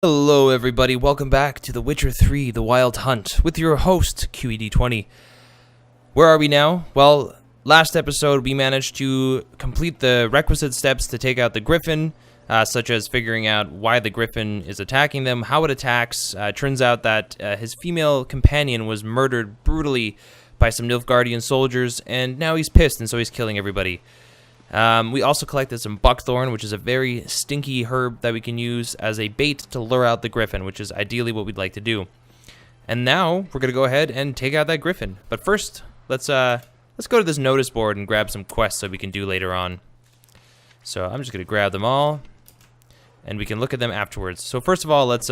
Hello everybody, welcome back to The Witcher 3, The Wild Hunt, with your host, QED20. Where are we now? Well, last episode we managed to complete the requisite steps to take out the griffin, such as figuring out why the griffin is attacking them, how it attacks. Turns out that his female companion was murdered brutally by some Nilfgaardian soldiers, and now he's pissed, and so he's killing everybody. We also collected some buckthorn, which is a very stinky herb that we can use as a bait to lure out the griffin, which is ideally what we'd like to do. And now we're gonna go ahead and take out that griffin. But first, let's go to this notice board and grab some quests that we can do later on. So I'm just gonna grab them all, and we can look at them afterwards. So first of all, let's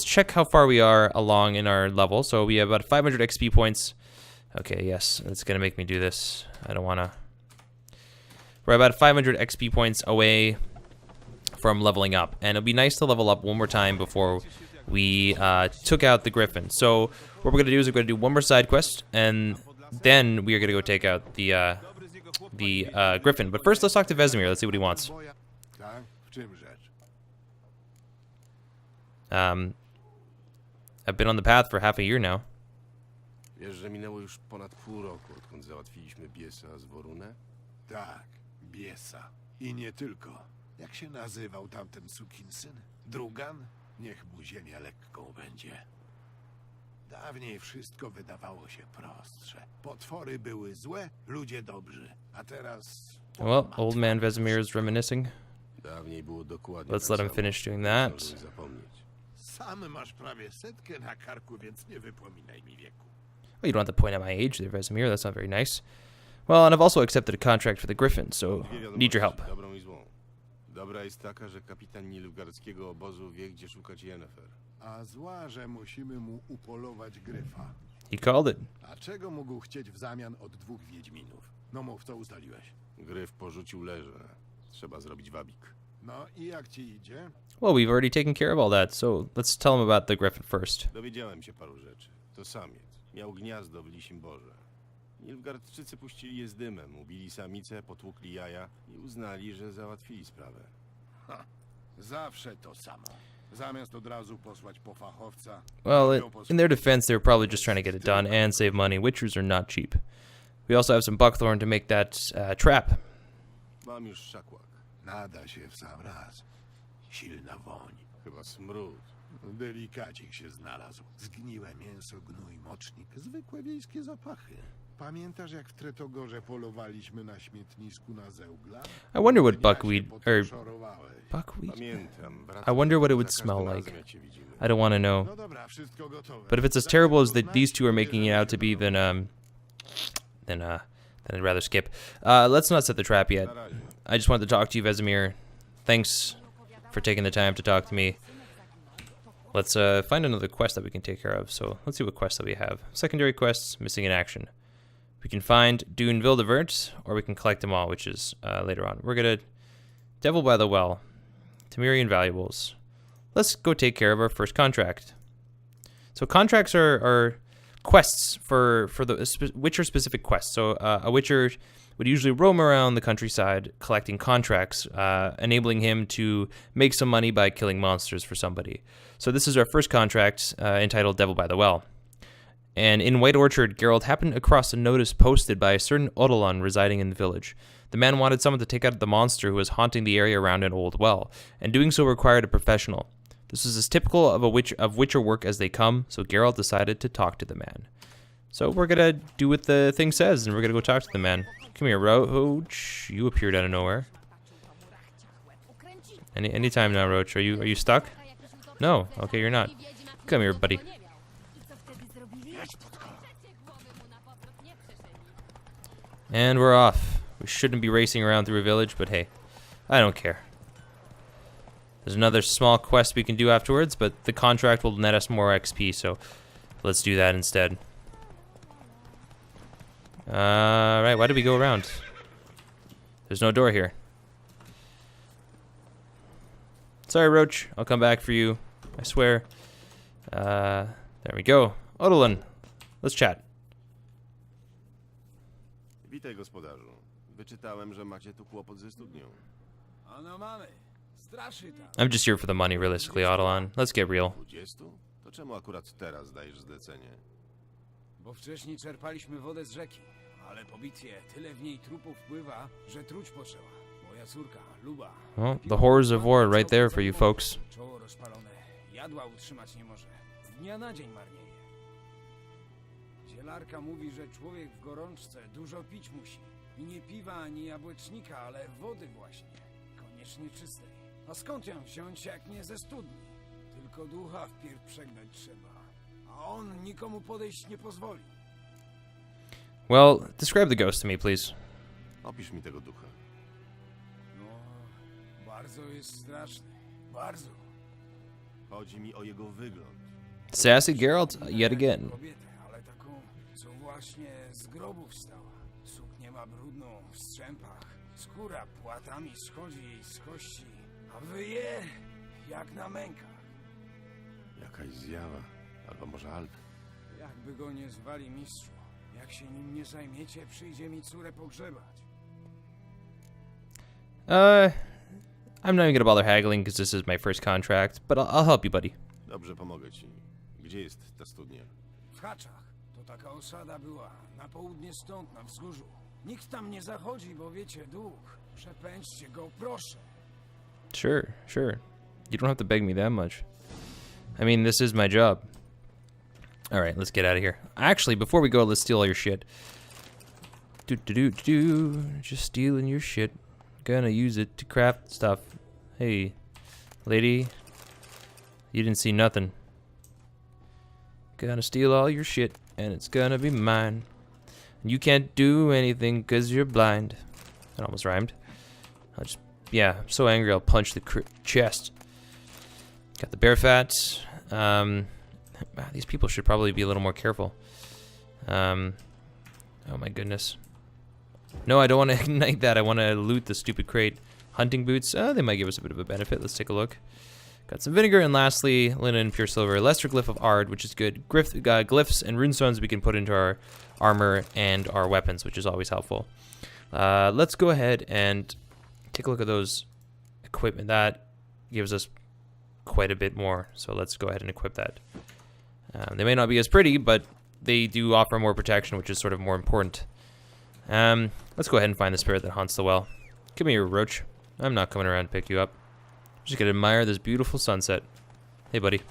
check how far we are along in our level. So we have about 500 XP points. Okay, yes, it's gonna make me do this. I don't wanna. We're about 500 XP points away from leveling up, and it'll be nice to level up one more time before we took out the griffin. So what we're gonna do is we're gonna do one more side quest, and then we are gonna go take out the griffin. But first, let's talk to Vesemir. Let's see what he wants. I've been on the path for half a year now. Wiesz, że minęło już ponad pół roku, odkąd załatwiliśmy Biesa z Worunę? Tak, Biesa. I nie tylko. Jak się nazywał tamten sukinsyn? Drugan? Niech mu ziemia lekką będzie. Dawniej wszystko wydawało się prostsze. Potwory były złe, ludzie dobrzy. A teraz... Well, old man Vesemir is reminiscing. Dawniej było dokładnie Let's tak let him samo. finish doing that. Możesz zapomnieć. Sam masz prawie 100 na karku, więc nie wypominaj mi wieku. Well, you don't have to point out my age there, Vesemir. That's not very nice. Well, and I've also accepted a contract for the griffin, so need your help. Dobrą i złą. Dobra jest taka, że kapitan nilfgaardzkiego obozu wie, gdzie szukać Yennefer. A zła, że musimy mu upolować gryfa. He called it. A czego mógł chcieć w zamian od dwóch wiedźminów? No mów, co ustaliłeś? Gryf porzucił leże. Trzeba zrobić wabik. No i jak ci idzie? Well, we've already taken care of all that, so let's tell him about the griffin first. Dowiedziałem się paru rzeczy. To samiec. Miał gniazdo w Lisim Borze. Nilfgaardczycy puścili je z dymem, ubili samicę, potłukli jaja i uznali, że załatwili sprawę. Zawsze to samo. Zamiast od razu posłać po fachowca... Well, in their defense, they were probably just trying to get it done and save money. Witchers are not cheap. We also have some buckthorn to make that trap. Mam już szakłak. Nada się w sam raz. Silna woń. Chyba smród. Delikacik się znalazł. Zgniłe mięso, gnój, mocznik. Zwykłe wiejskie zapachy. Pamiętasz, jak w Tretogorze polowaliśmy na śmietnisku na zeugla? I wonder what buckwheat, or Szorowałeś. buckwheat? Pamiętam. I wonder what it would Za smell każdym like. razem, jak cię widzimy. I don't want to know. No dobra, wszystko gotowe. But if it's as terrible as these two are making it out to be, then I'd rather skip. Let's not set the trap yet. Na razie. I just wanted to talk to you, Vesemir. Thanks for taking the time to talk to me. Let's find another quest that we can take care of. So let's see what quests that we have. Secondary quests, missing in action. We can find Dune Vildevert, or we can collect them all, which is later on. We're gonna Devil by the Well, Temerian Valuables. Let's go take care of our first contract. So contracts are quests for the Witcher-specific quests. So a Witcher would usually roam around the countryside collecting contracts, enabling him to make some money by killing monsters for somebody. So this is our first contract, entitled Devil by the Well. And in White Orchard, Geralt happened across a notice posted by a certain Odilon residing in the village. The man wanted someone to take out the monster who was haunting the area around an old well, and doing so required a professional. This was as typical of Witcher work as they come, so Geralt decided to talk to the man. So we're gonna do what the thing says, and we're gonna go talk to the man. Come here, Roach. You appeared out of nowhere. Anytime now, Roach. Are you stuck? No. Okay, you're not. Come here, buddy. And we're off. We shouldn't be racing around through a village, but hey, I don't care. There's another small quest we can do afterwards, but the contract will net us more XP, so let's do that instead. Right, why did we go around? There's no door here. Sorry, Roach. I'll come back for you. I swear. There we go. Odilon, let's chat. Witaj, gospodarzu. Wyczytałem, że macie tu kłopot ze studnią. Ano mamy. Z I'm just here for the money, realistically, Autolon. Let's get real. 20? To czemu akurat teraz dajesz zlecenie? Bo wcześniej czerpaliśmy wodę z rzeki, ale po bitwie tyle w niej trupów pływa, że truć poczęła. Moja córka, Luba. Well, the horrors of war right there for you folks. Czoło rozpalone, jadła utrzymać nie może. Z dnia na dzień marnieje. Zielarka mówi, że człowiek w gorączce dużo pić musi. I nie piwa ani jabłecznika, ale wody właśnie. Koniecznie czystej. A skąd ją wziąć, jak nie ze studni? Tylko ducha wpierw przegnać trzeba. A on nikomu podejść nie pozwoli. Well, describe the ghost to me, please. Opisz mi tego ducha. No, bardzo jest straszny. Bardzo. Chodzi mi o jego wygląd. Sassy Geralt, yet again. Kobietę, ale taką, co właśnie z grobu wstała. Suknię ma brudną, w strzępach. Skóra płatami schodzi jej z kości. A wyje jak na mękach. Jakaś zjawa. Albo może Alp. Jakby go nie zwali mistrzu. Jak się nim nie zajmiecie, przyjdzie mi córę pogrzebać. I'm not even gonna bother haggling because this is my first contract, but I'll help you, buddy. Dobrze, pomogę ci. Gdzie jest ta studnia? W Haczach. To taka osada była. Na południe stąd, na wzgórzu. Nikt tam nie zachodzi, bo wiecie, duch. Przepędźcie go, proszę. Sure. You don't have to beg me that much. I mean, this is my job. Alright, let's get out of here. Actually, before we go, let's steal all your shit. Just stealing your shit. Gonna use it to craft stuff. Hey, lady. You didn't see nothing. Gonna steal all your shit, and it's gonna be mine. And you can't do anything because you're blind. That almost rhymed. I'm so angry I'll punch the chest. Got the bear fat. These people should probably be a little more careful. Oh my goodness. No, I don't want to ignite that. I want to loot the stupid crate. Hunting boots. They might give us a bit of a benefit. Let's take a look. Got some vinegar, and lastly, linen, pure silver, lesser glyph of Ard, which is good. Glyphs and runestones we can put into our armor and our weapons, which is always helpful. Let's go ahead and take a look at those equipment. That gives us quite a bit more, so let's go ahead and equip that. They may not be as pretty, but they do offer more protection, which is sort of more important. Let's go ahead and find the spirit that haunts the well. Come here, Roach. I'm not coming around to pick you up. I'm just gonna admire this beautiful sunset. Hey, buddy.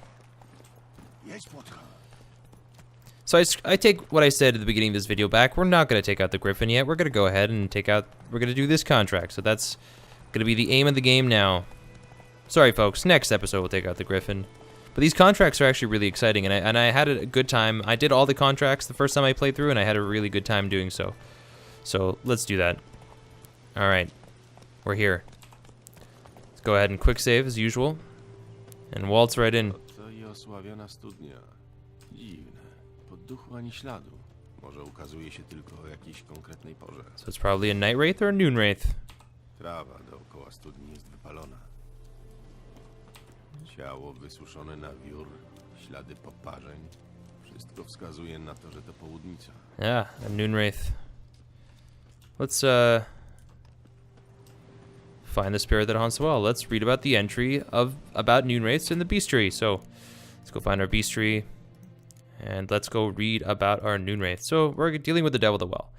So I take what I said at the beginning of this video back. We're not gonna take out the griffin yet. We're gonna go ahead and we're gonna do this contract. So that's gonna be the aim of the game now. Sorry, folks. Next episode we'll take out the griffin. But these contracts are actually really exciting, and I had a good time. I did all the contracts the first time I played through, and I had a really good time doing so. So let's do that. All right, we're here. Let's go ahead and quick save as usual, and waltz right in. To i osławiona studnia. Dziwne. Po duchu ani śladu. Może ukazuje się tylko o jakiejś konkretnej porze. So it's probably a Nightwraith or a Noonwraith. Trawa dookoła studni jest wypalona. Ciało wysuszone na wiór, ślady poparzeń. Wszystko wskazuje na to, że to południca. Yeah, a Noonwraith. Let's find the spirit that haunts the well. Let's read about the entry about Noonwraiths in the bestiary. So let's go find our bestiary, and let's go read about our Noonwraith. So we're dealing with the devil of the well.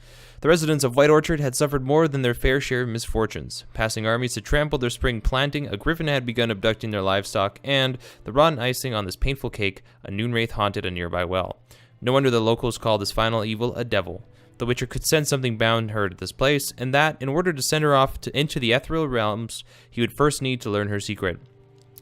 The residents of White Orchard had suffered more than their fair share of misfortunes. Passing armies had trampled their spring planting, a griffin had begun abducting their livestock, and, the rotten icing on this painful cake, a Noonwraith haunted a nearby well. No wonder the locals called this final evil a devil. The Witcher could sense something bound her to this place, and that, in order to send her off into the ethereal realms, he would first need to learn her secret.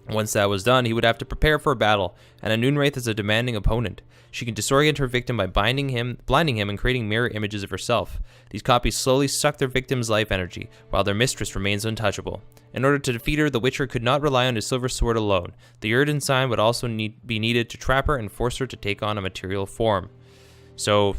Once that was done, he would have to prepare for a battle, and a Noonwraith is a demanding opponent. She can disorient her victim by blinding him, and creating mirror images of herself. These copies slowly suck their victim's life energy, while their mistress remains untouchable. In order to defeat her, the Witcher could not rely on his silver sword alone. The Yrden sign would also be needed to trap her and force her to take on a material form. So,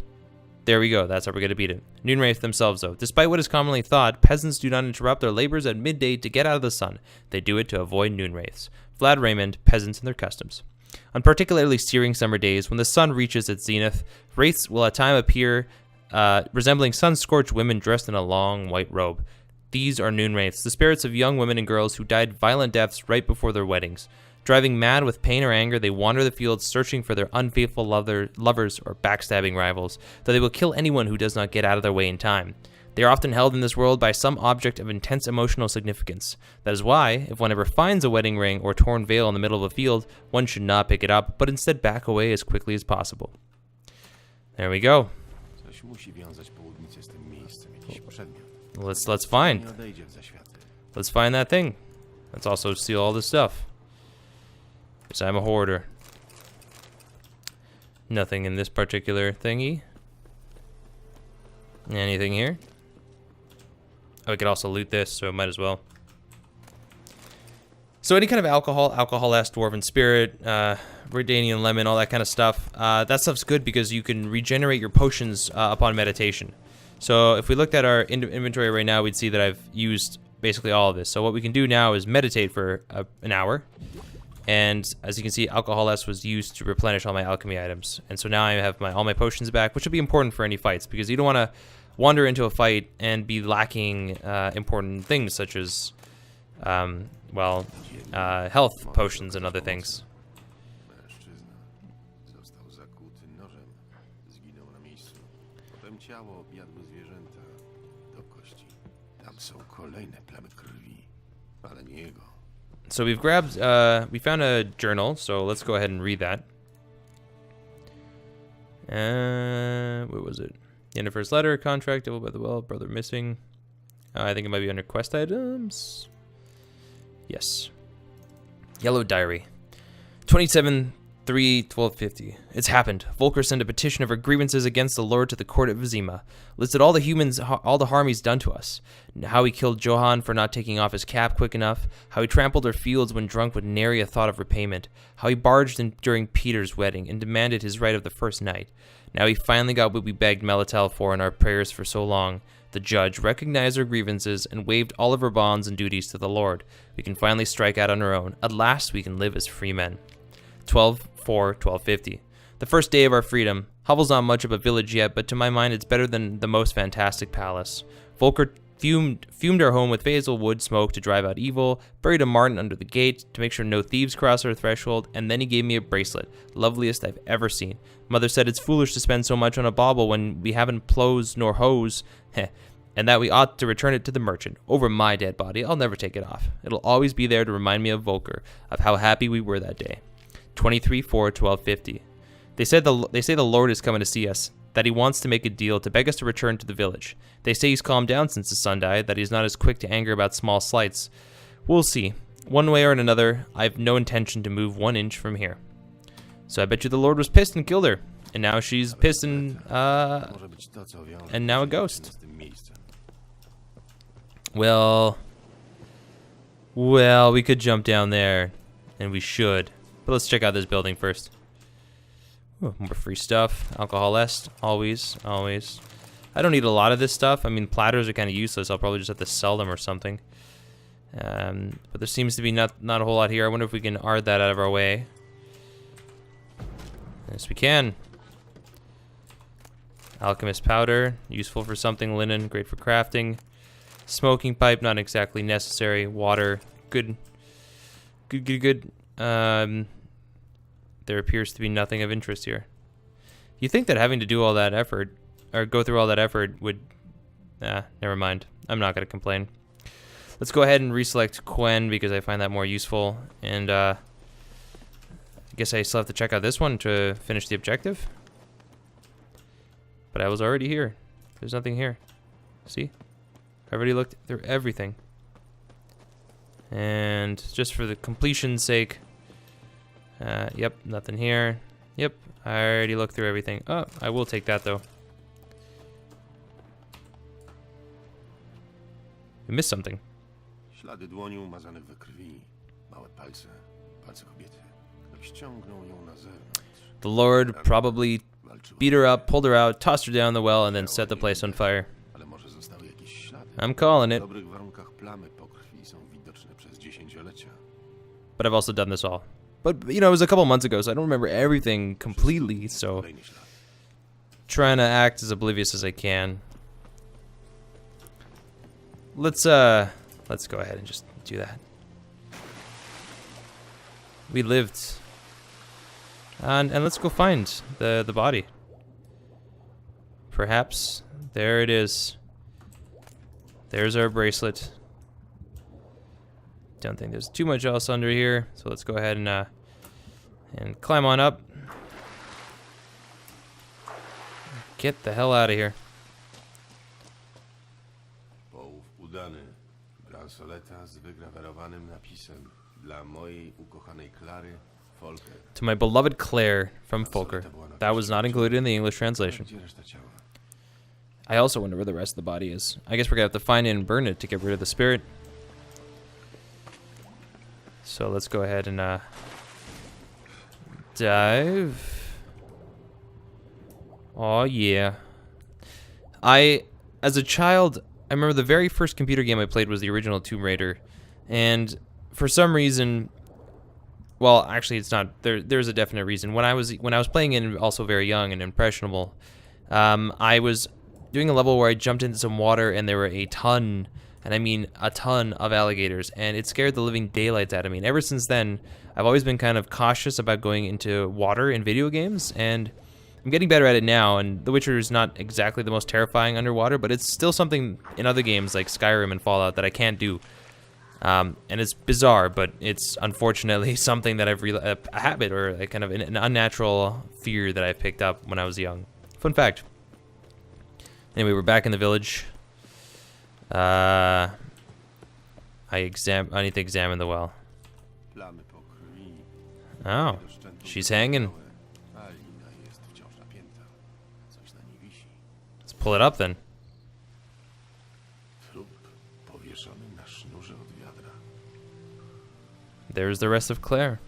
there we go. That's how we're going to beat it. Noonwraith themselves, though. Despite what is commonly thought, peasants do not interrupt their labors at midday to get out of the sun. They do it to avoid Noonwraiths. Vlad Raymond, Peasants and Their Customs. On particularly searing summer days, when the sun reaches its zenith, wraiths will at times appear resembling sun-scorched women dressed in a long white robe. These are Noonwraiths, the spirits of young women and girls who died violent deaths right before their weddings. Driving mad with pain or anger, they wander the fields searching for their unfaithful lovers or backstabbing rivals, though they will kill anyone who does not get out of their way in time. They are often held in this world by some object of intense emotional significance. That is why, if one ever finds a wedding ring or torn veil in the middle of a field, one should not pick it up, but instead back away as quickly as possible. There we go. Coś musi wiązać południcę z tym miejscem, jakiś przedmiot. Let's find. Nie odejdzie w zaświaty. Let's find that thing. Let's also steal all this stuff. Because I'm a hoarder. Nothing in this particular thingy. Anything here? Oh, we could also loot this, so might as well. So any kind of alcohol-esque dwarven spirit, Redanian lemon, all that kind of stuff. That stuff's good because you can regenerate your potions upon meditation. So if we looked at our inventory right now, we'd see that I've used basically all of this. So what we can do now is meditate for an hour. And as you can see, alcohol-esque was used to replenish all my alchemy items. And so now I have all my potions back, which will be important for any fights because you don't want to wander into a fight and be lacking important things such as, health potions and other things. Mężczyzna został zakuty nożem. Zginął na miejscu. Potem ciało objadły zwierzęta do kości. Tam są kolejne plamy krwi, ale nie jego. So we've grabbed, we found a journal, so let's go ahead and read that. What was it? Yennefer's letter, contract, devil by the well, brother missing. I think it might be under quest items. Yes. Yellow diary. 27/3/1250. It's happened. Volker sent a petition of her grievances against the Lord to the court of Vizima. Listed all the humans, all the harm he's done to us. How he killed Johann for not taking off his cap quick enough. How he trampled our fields when drunk with nary a thought of repayment. How he barged in during Peter's wedding and demanded his right of the first night. Now he finally got what we begged Melitel for in our prayers for so long. The judge recognized our grievances and waived all of our bonds and duties to the Lord. We can finally strike out on our own. At last we can live as free men. 12/4/1250. The first day of our freedom. Hovel's not much of a village yet, but to my mind it's better than the most fantastic palace. Volker fumed our home with basil wood smoke to drive out evil, buried a marten under the gate to make sure no thieves cross our threshold, and then he gave me a bracelet, loveliest I've ever seen. Mother said it's foolish to spend so much on a bauble when we haven't plows nor hoes, and that we ought to return it to the merchant. Over my dead body, I'll never take it off. It'll always be there to remind me of Volker, of how happy we were that day. 23/4/1250. They say the Lord is coming to see us, that he wants to make a deal to beg us to return to the village. They say he's calmed down since his son died, that he's not as quick to anger about small slights. We'll see. One way or another, I have no intention to move 1 inch from here. So I bet you the Lord was pissed and killed her. And now she's pissed and now a ghost. Well, we could jump down there, and we should. But let's check out this building first. Ooh, more free stuff. Alcohol-esque, always. I don't need a lot of this stuff. I mean, platters are kind of useless. I'll probably just have to sell them or something. But there seems to be not a whole lot here. I wonder if we can art that out of our way. Yes, we can. Alchemist powder, useful for something. Linen, great for crafting. Smoking pipe, not exactly necessary. Water, good. There appears to be nothing of interest here. You think that having to do all that effort, or go through all that effort would... never mind. I'm not going to complain. Let's go ahead and reselect Quen because I find that more useful. And I guess I still have to check out this one to finish the objective. But I was already here. There's nothing here. See? I already looked through everything. And just for the completion's sake... yep, nothing here. Yep, I already looked through everything. Oh, I will take that though. We missed something. Ślady dłoni umazanych we krwi. Małe palce kobiety. Ktoś ściągnął ją na zewnątrz. The Lord probably beat her up, pulled her out, tossed her down the well, and then set the place on fire. Ale może zostały jakieś ślady. I'm calling it. W dobrych warunkach plamy po krwi są widoczne przez dziesięciolecia. But I've also done this all. But, you know, it was a couple months ago, so I don't remember everything completely, so trying to act as oblivious as I can. let's go ahead and just do that. We lived. And let's go find the body. Perhaps. There it is. There's our bracelet. Don't think there's too much else under here, so let's go ahead and climb on up. Get the hell out of here. Połów udany. Bransoleta z wygrawerowanym napisem dla mojej ukochanej Klary, Folker. To my beloved Claire from Folker. That was not included in the English translation. Gdzie reszta ciała? I also wonder where the rest of the body is. I guess we're gonna have to find it and burn it to get rid of the spirit. So let's go ahead and dive. Oh yeah. As a child, I remember the very first computer game I played was the original Tomb Raider, and for some reason, well, actually, it's not. There's a definite reason. When I was playing it, also very young and impressionable, I was doing a level where I jumped into some water and there were a ton, and I mean a ton of alligators, and it scared the living daylights out of me. And ever since then, I've always been kind of cautious about going into water in video games, and I'm getting better at it now. And The Witcher is not exactly the most terrifying underwater, but it's still something in other games like Skyrim and Fallout that I can't do. And it's bizarre, but it's unfortunately something that I've a habit or a kind of an unnatural fear that I picked up when I was young. Fun fact. Anyway, we're back in the village. I need to examine the well. Plamy po krwi. Oh, she's hanging. Alina jest wciąż napięta. Coś na niej wisi. Let's pull it up then. Trup powieszony na sznurze od wiadra. There's the rest of Claire.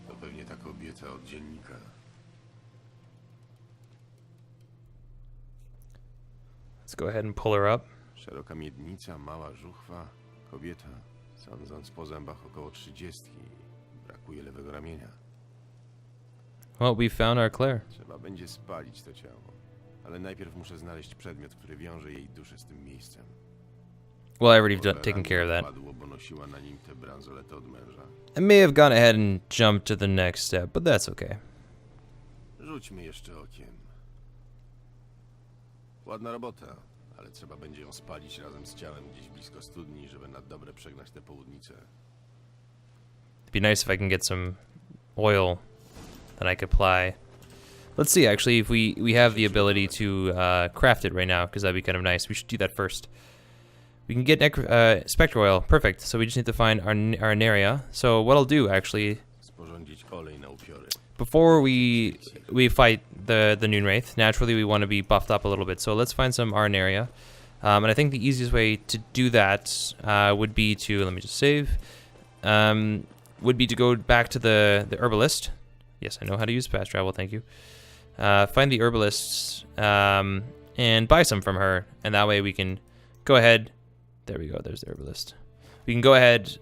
To pewnie ta kobieta od dziennika. Let's go ahead and pull her up. Szeroka miednica, mała żuchwa. Kobieta, sądząc po zębach około 30. Brakuje lewego ramienia. Well, we found our Claire. Trzeba będzie spalić to ciało. Ale najpierw muszę znaleźć przedmiot, który wiąże jej duszę z tym miejscem. Well, I already taken care of that. Padło, bo nosiła na nim tę bransoletę od męża. I may have gone ahead and jumped to the next step, but that's okay. Rzućmy jeszcze okiem. Ładna robota, ale trzeba będzie ją spalić razem z ciałem gdzieś blisko studni, żeby na dobre przegnać tę południcę. It'd be nice if I can get some oil that I could apply. Let's see, actually, if we have the ability to craft it right now, because that'd be kind of nice. We should do that first. We can get spectre oil. Perfect. So we just need to find our area. So what I'll do, actually, Sporządzić olej na upiory. before we fight the Noonwraith, naturally we want to be buffed up a little bit. So let's find some Arnaria. And I think the easiest way to do that would be to, let me just save, would be to go back to the herbalist. Yes, I know how to use fast travel, thank you. Find the herbalist and buy some from her. And that way we can go ahead. There we go, there's the herbalist. We can go ahead,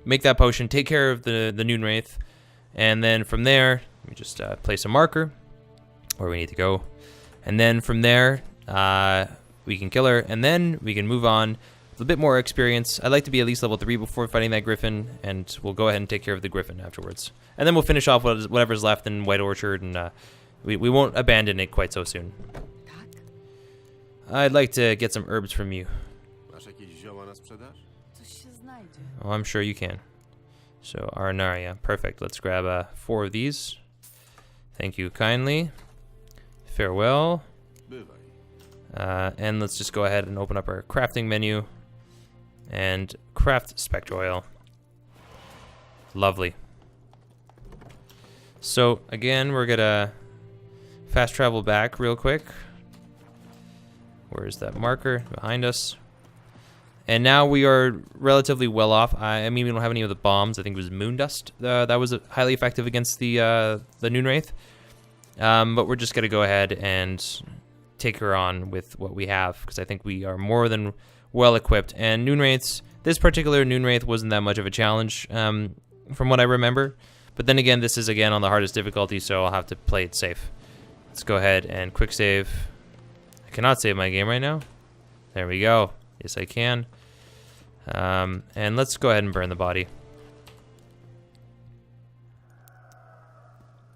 make that potion, take care of the Noonwraith. And then from there, let me just place a marker where we need to go. And then from there, we can kill her. And then we can move on with a bit more experience. I'd like to be at least level 3 before fighting that griffin. And we'll go ahead and take care of the griffin afterwards. And then we'll finish off whatever's left in White Orchard. And we won't abandon it quite so soon. I'd like to get some herbs from you. Masz jakieś zioła na sprzedaż? Coś się znajdzie. Oh, I'm sure you can. So, Arnaria. Perfect. Let's grab 4 of these. Thank you kindly. Farewell. Bywaj. And let's just go ahead and open up our crafting menu. And craft spectre oil. Lovely. So, again, we're gonna fast travel back real quick. Where's that marker? Behind us. And now we are relatively well off. I mean, we don't have any of the bombs. I think it was moon dust that was highly effective against the Noonwraith. But we're just gonna go ahead and take her on with what we have, because I think we are more than well equipped. And Noonwraiths, this particular Noonwraith wasn't that much of a challenge, from what I remember. But then again, this is again on the hardest difficulty, so I'll have to play it safe. Let's go ahead and quick save. I cannot save my game right now. There we go. Yes, I can. And let's go ahead and burn the body.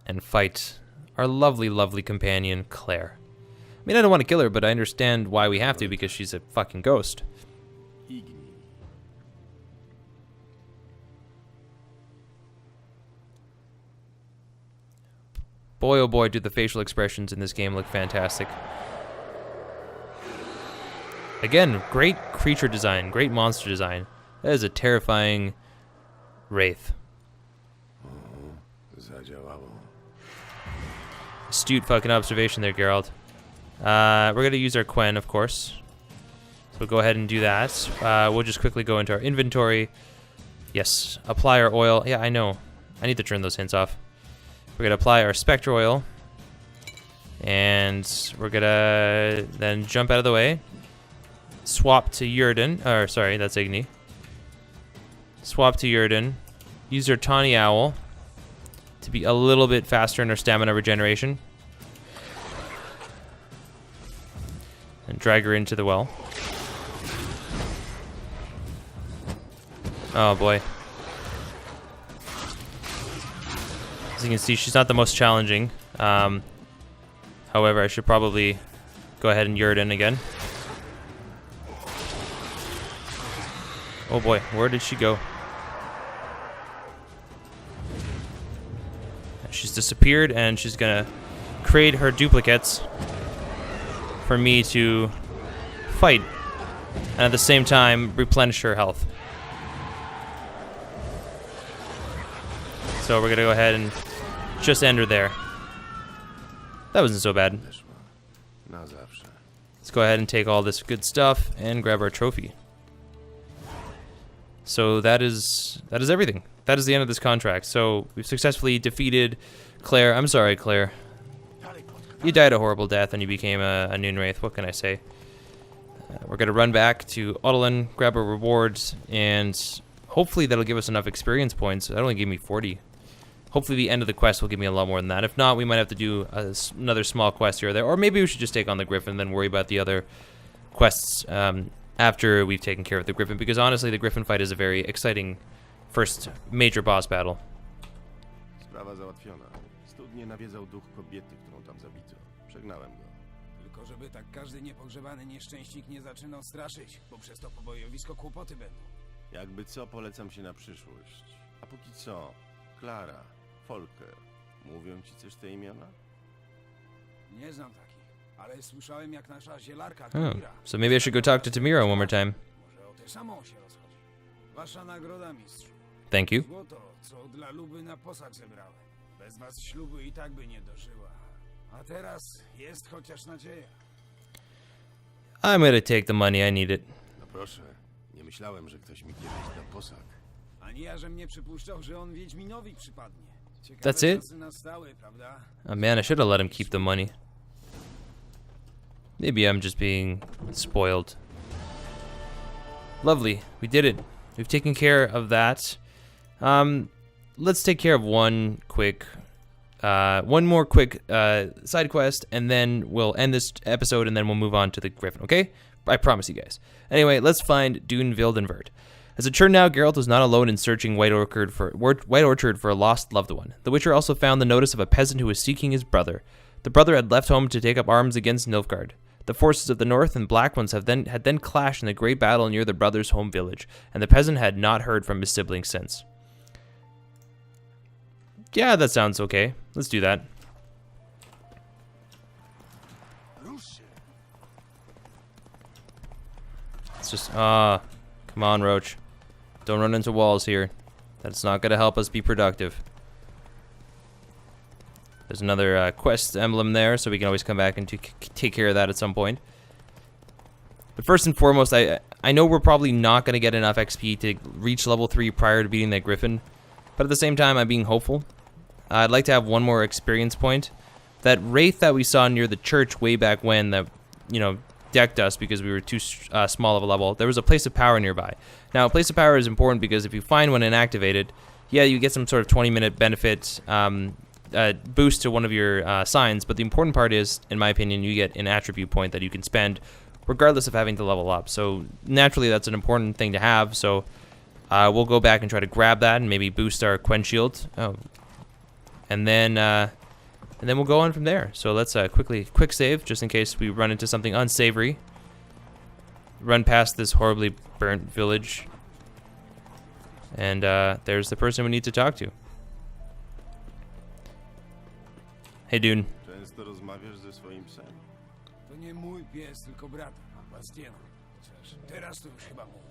And fight our lovely, lovely companion, Claire. I mean, I don't want to kill her, but I understand why we have to, because she's a fucking ghost. Boy, oh boy, do the facial expressions in this game look fantastic. Again, great creature design, great monster design. That is a terrifying wraith. Astute fucking observation there, Geralt. We're going to use our Quen, of course. So we'll go ahead and do that. We'll just quickly go into our inventory. Yes, apply our oil. Yeah, I know. I need to turn those hints off. We're going to apply our Spectre oil. And we're going to then jump out of the way. Swap to Yrden. Or, sorry, that's Igni. Swap to Yrden. Use our Tawny Owl to be a little bit faster in our stamina regeneration. And drag her into the well. Oh boy. As you can see, she's not the most challenging. However, I should probably go ahead and Yrden again. Oh boy, where did she go? She's disappeared, and she's gonna create her duplicates for me to fight, and at the same time replenish her health. So we're gonna go ahead and just end her there. That wasn't so bad. Let's go ahead and take all this good stuff and grab our trophy. So that is everything. That is the end of this contract. So we've successfully defeated Claire. I'm sorry, Claire. You died a horrible death and you became a Noonwraith. What can I say? We're going to run back to Odalin, grab our rewards, and hopefully that'll give us enough experience points. That only gave me 40. Hopefully the end of the quest will give me a lot more than that. If not, we might have to do another small quest here or there. Or maybe we should just take on the Griffin and then worry about the other quests after we've taken care of the Griffin. Because honestly, the Griffin fight is a very exciting first major boss battle. Sprawa załatwiona. Studnie nawiedzał duch kobiety, którą tam zabito. Przegnałem go. Tylko żeby tak każdy niepogrzebany nieszczęśnik nie zaczynał straszyć, bo przez to pobojowisko kłopoty będą. Jakby co, polecam się na przyszłość. A póki co, Klara, Folker, mówią ci coś te imiona? Nie znam takich, ale słyszałem jak nasza zielarka Oh, Tamira. so maybe I should go talk to Tamira one more time. Może o tę samą się rozchodzi. Wasza nagroda, mistrzu. Thank you. Złoto, co dla Luby na posag zebrałem. Bez was ślubu i tak by nie dożyła. A teraz jest chociaż nadzieja. I'm gonna take the money, I need it. No proszę, nie myślałem, że ktoś mi kiedyś da posag. Ani ja, żem nie przypuszczał, że on Wiedźminowi przypadnie. Ciekawe That's it? czasy nastały, prawda? Oh man, I should have let him keep the money. Maybe I'm just being spoiled. Lovely, we did it. We've taken care of that. Let's take care of one more quick side quest, and then we'll end this episode, and then we'll move on to the Griffin, okay? I promise you guys. Anyway, let's find Dune Vildenvert. As it turned out, Geralt was not alone in searching White Orchard for a lost loved one. The Witcher also found the notice of a peasant who was seeking his brother. The brother had left home to take up arms against Nilfgaard. The forces of the North and Black Ones had then clashed in a great battle near the brother's home village, and the peasant had not heard from his siblings since. Yeah, that sounds okay. Let's do that. It's just, come on, Roach. Don't run into walls here. That's not going to help us be productive. There's another quest emblem there, so we can always come back and take care of that at some point. But first and foremost, I know we're probably not going to get enough XP to reach level 3 prior to beating that Griffin. But at the same time, I'm being hopeful. I'd like to have one more experience point. That wraith that we saw near the church way back when that, you know, decked us because we were too small of a level, there was a place of power nearby. Now, a place of power is important because if you find one and activate it, yeah, you get some sort of 20-minute benefit boost to one of your signs, but the important part is, in my opinion, you get an attribute point that you can spend regardless of having to level up. So naturally, that's an important thing to have. So we'll go back and try to grab that and maybe boost our Quen shield. Oh, and then we'll go on from there. So let's quick save just in case we run into something unsavory. Run past this horribly burnt village. And there's the person we need to talk to. Hey, dude. Często rozmawiasz ze swoim psem? To nie mój pies, tylko brata, Bastiena. Chociaż teraz to już chyba mój.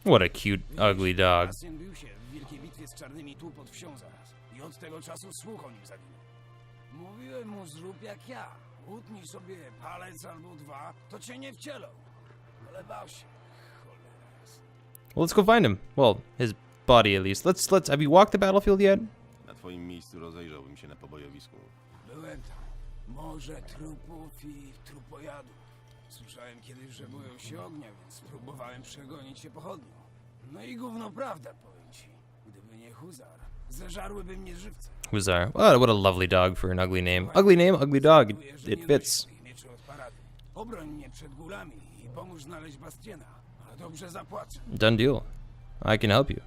What a cute, ugly dog. Bastien bił się w wielkiej bitwie z czarnymi tu pod wsią zaraz. I od tego czasu słuch o nim zaginął. Mówiłem mu, zrób jak ja. Utnij sobie palec albo dwa, to cię nie wcielą. Ale bał się. Cholera jasna. Well, let's go find him. Well, his body at least. Let's. Have you walked the battlefield yet? Na twoim miejscu rozejrzałbym się na pobojowisku. Byłem tam. Morze trupów i trupojadów. Słyszałem kiedyś, że boją się ognia, więc spróbowałem przegonić się pochodnią. No i gówno prawda, powiem ci. Gdyby nie huzar, zeżarłyby mnie żywcem. Hussar. What a lovely dog for an ugly name. Ugly name, ugly dog. It fits. Obroń mnie przed górami i pomóż znaleźć Bastiena. Ale dobrze zapłacę. Done deal. I can help you.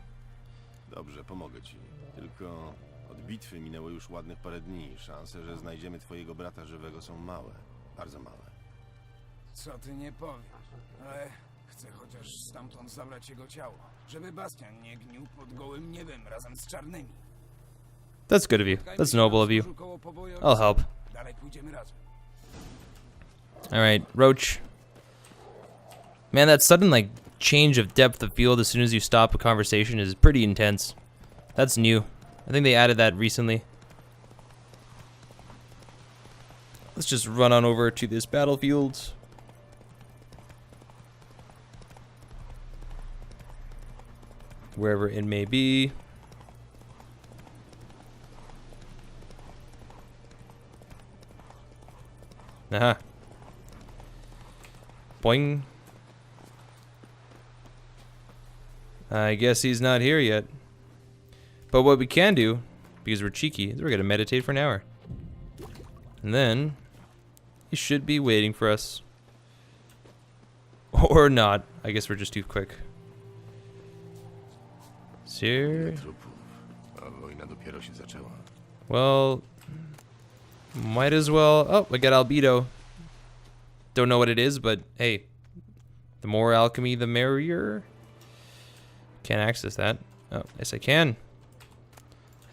Dobrze, pomogę ci. Tylko od bitwy minęło już ładnych parę dni. Szanse, że znajdziemy twojego brata żywego są małe. Bardzo małe. Co ty nie powiesz, ale chcę chociaż stamtąd zabrać jego ciało, żeby Bastian nie gnił pod gołym niebem razem z czarnymi. That's good of you. That's noble of you. I'll help. Dalej pójdziemy razem. Alright, Roach. Man, that sudden, like, change of depth of field as soon as you stop a conversation is pretty intense. That's new. I think they added that recently. Let's just run on over to this battlefield. Wherever it may be. Aha. Boing. I guess he's not here yet. But what we can do, because we're cheeky, is we're going to meditate for an hour. And then, he should be waiting for us. Or not. I guess we're just too quick. Sir? Trupów, a wojna dopiero się zaczęła. Well, might as well. Oh, I got albedo. Don't know what it is, but hey, the more alchemy, the merrier. Can't access that. Oh, yes, I can.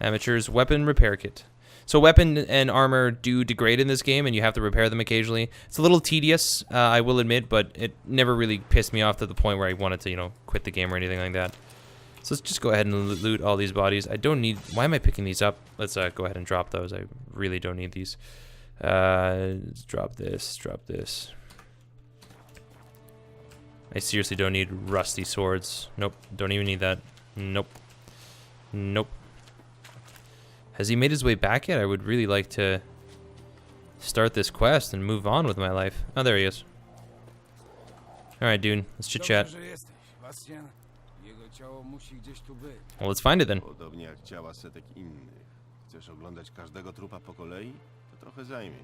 Amateur's weapon repair kit. So weapon and armor do degrade in this game, and you have to repair them occasionally. It's a little tedious, I will admit, but it never really pissed me off to the point where I wanted to, you know, quit the game or anything like that. So let's just go ahead and loot all these bodies. I don't need... Why am I picking these up? Let's go ahead and drop those. I really don't need these. Let's drop this. Drop this. I seriously don't need rusty swords. Nope. Don't even need that. Nope. Nope. Has he made his way back yet? I would really like to start this quest and move on with my life. Oh, there he is. Alright, dude. Let's chit-chat. Dobrze, że jesteś, Bastian. Jego ciało musi gdzieś tu być. Well, let's find it then. Podobnie jak ciała setek innych. Chcesz oglądać każdego trupa po kolei? To trochę zajmie.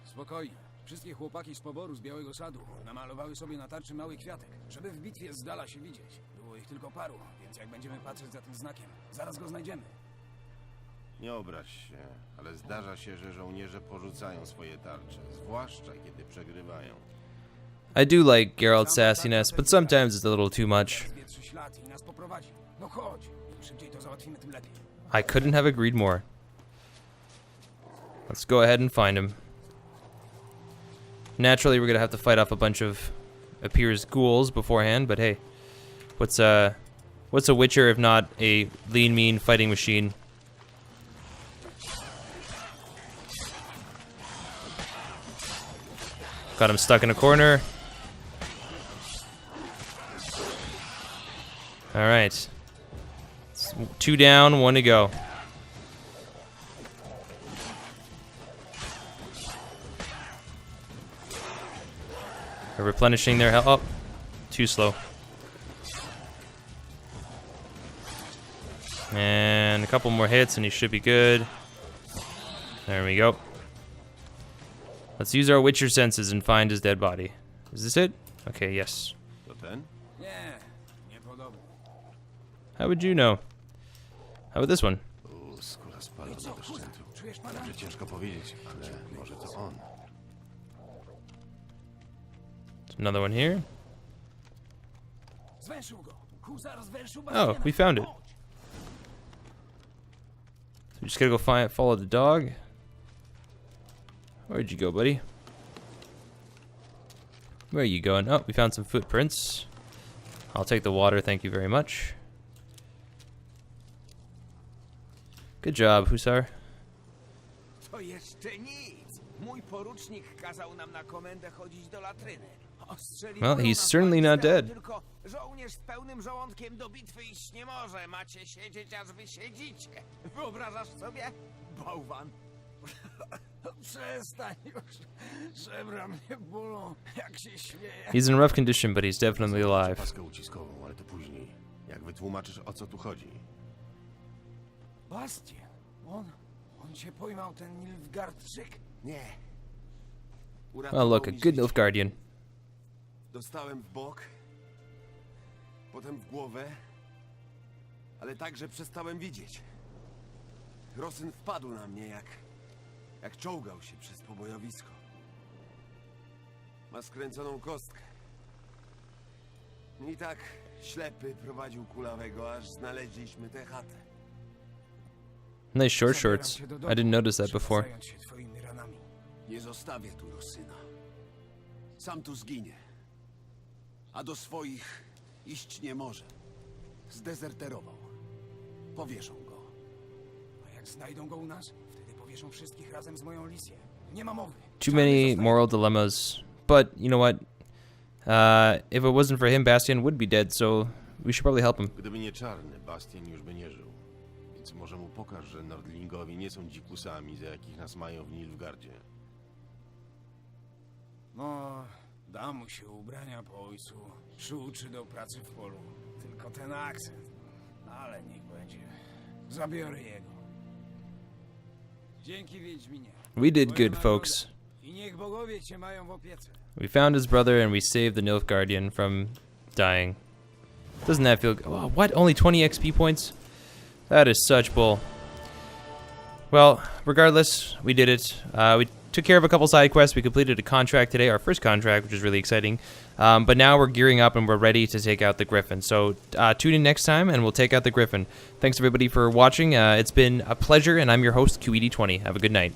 Spokojnie. Wszystkie chłopaki z poboru z Białego Sadu namalowały sobie na tarczy mały kwiatek, żeby w bitwie z dala się widzieć. Było ich tylko paru, więc jak będziemy patrzeć za tym znakiem, zaraz go znajdziemy. Nie obraź się, ale zdarza się, że żołnierze porzucają swoje tarcze, zwłaszcza kiedy przegrywają. I do like Geralt's sassiness, but sometimes it's a little too much. Zwietrzy ślad i nas poprowadzi. No chodź, im szybciej to załatwimy, tym lepiej. I couldn't have agreed more. Let's go ahead and find him. Naturally, we're gonna have to fight off a bunch of Appear's ghouls beforehand, but hey, what's a Witcher if not a lean, mean fighting machine? Got him stuck in a corner. All right, 2 down, 1 to go. They're replenishing their health. Oh, too slow. And a couple more hits and he should be good. There we go. Let's use our Witcher senses and find his dead body. Is this it? Okay, yes. To ten? Nie, niepodobny. How would you know? How about this one? Skóra spalona do szczętu. Czujesz pana? Dobrze, ciężko powiedzieć, ale może to on. Another one here. Zwęszył go. Huzar zwęszył Oh, bastiona. we found it. So we just gotta go follow the dog. Where'd you go, buddy? Where are you going? Oh, we found some footprints. I'll take the water, thank you very much. Good job, Husar. To jeszcze nic. Mój porucznik kazał nam na komendę chodzić do latryny. Ostrzeliwują Well, he's nas certainly not walki z dead. tyłu, Tylko żołnierz z pełnym żołądkiem do bitwy iść nie może. Macie siedzieć, aż wy siedzicie. Wyobrażasz sobie? Bałwan. Przestań już. Żebra mnie bolą, jak się śmieje. He's in rough condition, but he's definitely alive. Paskę uciskową, ale to później. Jak wytłumaczysz, o co tu chodzi? Bastion. On cię pojmał, ten Nilfgaardczyk? Nie. Oh, look, a good Nilfgaardian. Dostałem w bok, potem w głowę, ale także przestałem widzieć. Rosyn wpadł na mnie jak czołgał się przez pobojowisko. Ma skręconą kostkę. I tak ślepy prowadził kulawego, aż znaleźliśmy tę chatę. Nice short shorts. Zabieram cię do I didn't domu. notice that Trzeba before. zająć się twoimi ranami. Nie zostawię tu Rosyna. Sam tu zginie. A do swoich iść nie może. Zdezerterował. Powieszą go. A jak znajdą go u nas, wtedy powieszą wszystkich razem z moją Lisję. Nie ma mowy. Too many moral dilemmas. But, you know what? If it wasn't for him, Bastion would be dead, so we should probably help him. Gdyby nie czarny, Bastien już by nie żył. Więc może mu pokaż, że Nordlingowie nie są dzikusami, za jakich nas mają w Nilfgaardzie. No, da mu się ubrania po ojcu. Przyuczy do pracy w polu. Tylko ten akcent. Ale niech będzie. Zabiorę jego. Dzięki, Wiedźminie. We did Twoja good, nagroda. folks. I niech bogowie cię mają w opiece. We found his brother and we saved the Nilfgaardian from dying. Doesn't that feel good? Oh, what? Only 20 XP points? That is such bull. Well, regardless, we did it. We took care of a couple side quests. We completed a contract today, our first contract, which is really exciting. But now we're gearing up and we're ready to take out the griffin. So tune in next time and we'll take out the griffin. Thanks everybody for watching. It's been a pleasure, and I'm your host, QED20. Have a good night.